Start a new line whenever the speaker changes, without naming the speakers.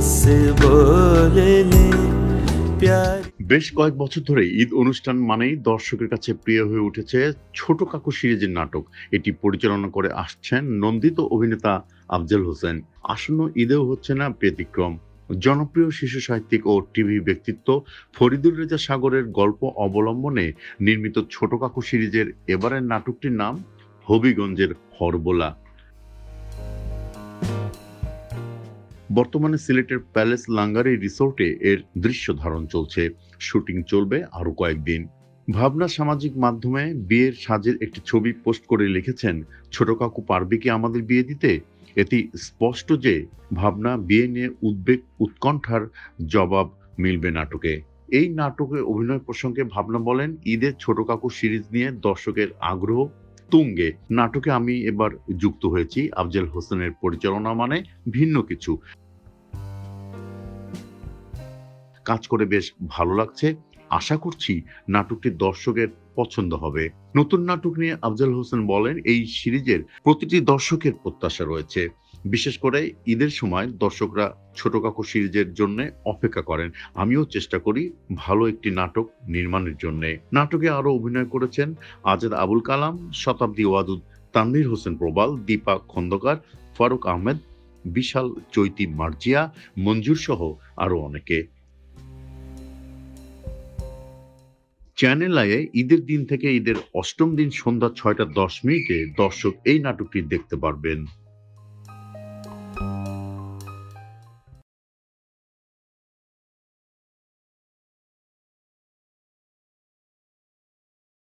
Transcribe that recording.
से बोले ले प्यार।
বেশ কয়েক বছর ধরে ঈদ অনুষ্ঠান মানেই দর্শকের কাছে প্রিয় হয়ে উঠেছে ছোট কাকু সিরিজের নাটক। এটি পরিচালনা করে আসছেন নন্দিত অভিনেতা আফজাল হোসেন। আসন্ন ঈদেও হচ্ছে না ব্যতিক্রম। জনপ্রিয় শিশু সাহিত্যিক ও টিভি ব্যক্তিত্ব ফরিদুর রেজা সাগরের গল্প অবলম্বনে নির্মিত ছোট কাকু সিরিজের এবারের নাটকটির নাম হবিগঞ্জের হরবোলা। বর্তমানে সিলেটের প্যালেস লাঙ্গারি রিসোর্টে এর দৃশ্য ধারণ চলছে। শুটিং চলবে আরো কয়েকদিন। ভাবনা সামাজিক মাধ্যমে বিয়ের সাজের একটি ছবি পোস্ট করে লিখেছেন, ছোট কাকু পারবে কি আমাদের বিয়ে দিতে? এটি স্পষ্ট যে ভাবনা বিয়ে নিয়ে উদ্বেগ উৎকণ্ঠার জবাব মিলবে নাটকে। এই নাটকে অভিনয় প্রসঙ্গে ভাবনা বলেন, ঈদের ছোট কাকু সিরিজ নিয়ে দর্শকের আগ্রহ তুঙ্গে। নাটকে আমি এবার যুক্ত হয়েছি। আফজাল হোসেনের পরিচালনা মানে ভিন্ন কিছু। কাজ করে বেশ ভালো লাগছে। আশা করছি নাটকটি দর্শকের পছন্দ হবে। নতুন নাটক নিয়ে আফজাল হোসেন বলেন, এই সিরিজের প্রতিটি দর্শকের প্রত্যাশা রয়েছে। বিশেষ করে ঈদের সময় দর্শকরা ছোট কাকু সিরিজের জন্য অপেক্ষা করেন। আমিও চেষ্টা করি ভালো একটি নাটক নির্মাণের জন্য। নাটকে আরো অভিনয় করেছেন আজাদ আবুল কালাম, শতাব্দী ওয়াদুদ, তানভীর হোসেন প্রবাল, দীপা খন্দকার, ফারুক আহমেদ, বিশাল চৈতি মার্জিয়া, মঞ্জুর সহ আরো অনেকে। চ্যানেল আইয়ে ঈদের দিন থেকে ঈদের অষ্টম দিন সন্ধ্যা ৬টা ১০ মিনিটে দর্শক এই নাটকটি দেখতে পারবেন।